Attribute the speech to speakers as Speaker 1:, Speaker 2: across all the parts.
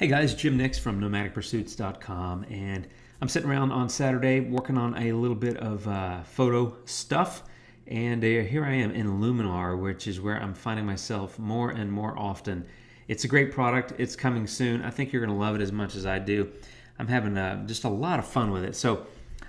Speaker 1: Hey guys, Jim Nix from nomadicpursuits.com, and I'm sitting around on Saturday working on a little bit of photo stuff, and here I am in Luminar, which is where I'm finding myself more and more often. It's a great product. It's coming soon. I think you're going to love it as much as I do. I'm having just a lot of fun with it. So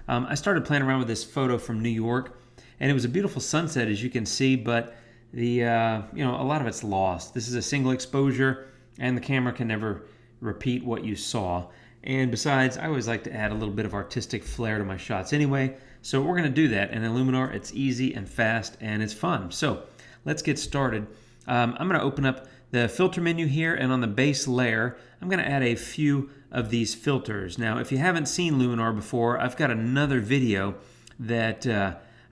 Speaker 1: I started playing around with this photo from New York, and it was a beautiful sunset, as you can see, but the a lot of it's lost. This is a single exposure, and the camera can never repeat what you saw. And besides, I always like to add a little bit of artistic flair to my shots anyway, so we're going to do that. And in Luminar, it's easy and fast and it's fun. So let's get started. I'm going to open up the filter menu here, and on the base layer, I'm going to add a few of these filters. Now, if you haven't seen Luminar before, I've got another video that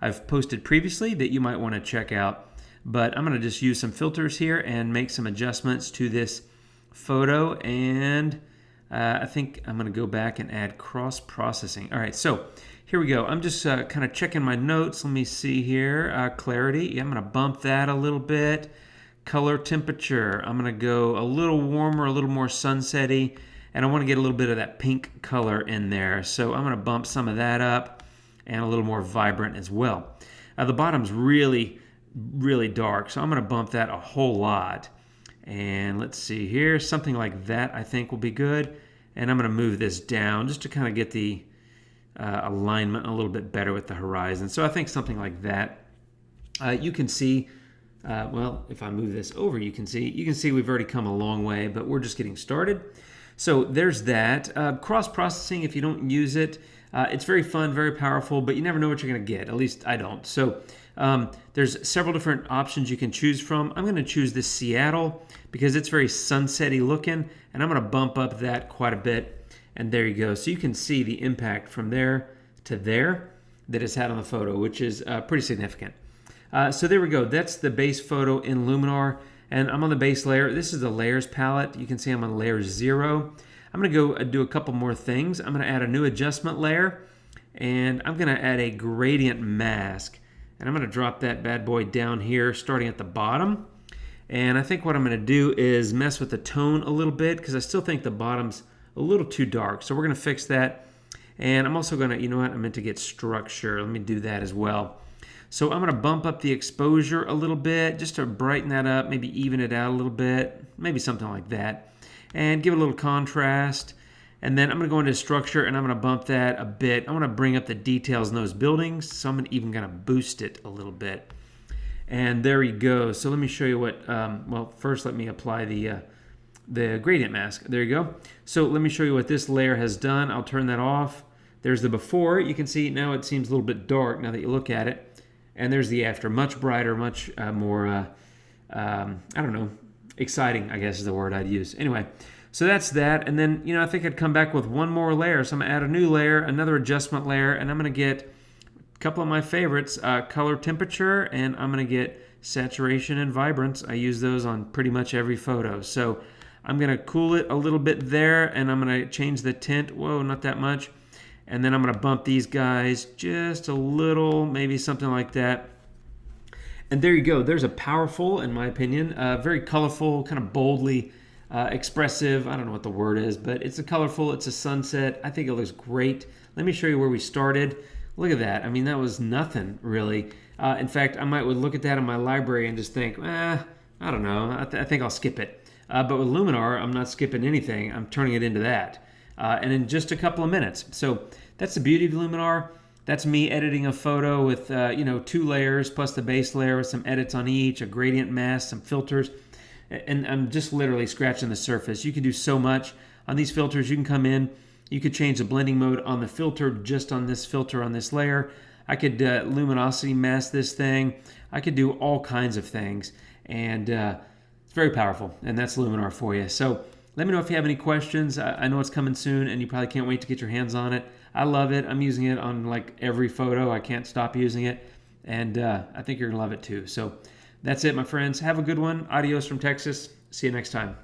Speaker 1: I've posted previously that you might want to check out. But I'm going to just use some filters here and make some adjustments to this photo, and I think I'm going to go back and add cross-processing. All right, so here we go. I'm just kind of checking my notes. Let me see here. Clarity, yeah, I'm going to bump that a little bit. Color temperature, I'm going to go a little warmer, a little more sunsetty, and I want to get a little bit of that pink color in there. So I'm going to bump some of that up and a little more vibrant as well. The bottom's really, really dark, so I'm going to bump that a whole lot. And let's see here, something like that I think will be good. And I'm going to move this down just to kind of get the alignment a little bit better with the horizon. So I think something like that. You can see, well, if I move this over, you can see we've already come a long way, but we're just getting started. So there's that. Cross-processing, if you don't use it, it's very fun, very powerful, but you never know what you're going to get. At least I don't. So there's several different options you can choose from. I'm going to choose this Seattle because it's very sunsetty looking, and I'm going to bump up that quite a bit. And there you go. So you can see the impact from there to there that it's had on the photo, which is pretty significant. So there we go. That's the base photo in Luminar, and I'm on the base layer. This is the layers palette. You can see I'm on layer 0. I'm going to go do a couple more things. I'm going to add a new adjustment layer, and I'm going to add a gradient mask. And I'm going to drop that bad boy down here, starting at the bottom. And I think what I'm going to do is mess with the tone a little bit, because I still think the bottom's a little too dark. So we're going to fix that. And I'm also going to, you know what, I meant to get structure. Let me do that as well. So I'm going to bump up the exposure a little bit, just to brighten that up, maybe even it out a little bit, maybe something like that. And give it a little contrast. And then I'm going to go into structure, and I'm going to bump that a bit. I want to bring up the details in those buildings, so I'm even going to boost it a little bit. And there you go. So let me show you what, well, first let me apply the gradient mask. There you go. So let me show you what this layer has done. I'll turn that off. There's the before. You can see now it seems a little bit dark now that you look at it. And there's the after, much brighter, much more, I don't know, exciting, I guess is the word I'd use. Anyway. So that's that, and then, I think I'd come back with one more layer. So I'm going to add a new layer, another adjustment layer, and I'm going to get a couple of my favorites, color temperature, and I'm going to get saturation and vibrance. I use those on pretty much every photo. So I'm going to cool it a little bit there, and I'm going to change the tint. Whoa, not that much. And then I'm going to bump these guys just a little, maybe something like that. And there you go. There's a powerful, in my opinion, very colorful, kind of boldly expressive, I don't know what the word is, but it's a colorful, it's a sunset. I think it looks great. Let me show you where we started. Look at that. I mean, that was nothing really. In fact, I would look at that in my library and just think, I don't know, I think I'll skip it. But with Luminar, I'm not skipping anything. I'm turning it into that. And in just a couple of minutes. So that's the beauty of Luminar. That's me editing a photo with 2 layers plus the base layer with some edits on each, a gradient mask, some filters. And I'm just literally scratching the surface. You can do so much on these filters. You can come in, you could change the blending mode on the filter, just on this filter on this layer. I could luminosity mask this thing. I could do all kinds of things, and it's very powerful, and that's Luminar for you. So let me know if you have any questions. I know it's coming soon, and you probably can't wait to get your hands on it. I love it. I'm using it on like every photo. I can't stop using it, and I think you're gonna love it too. So that's it, my friends. Have a good one. Adios from Texas. See you next time.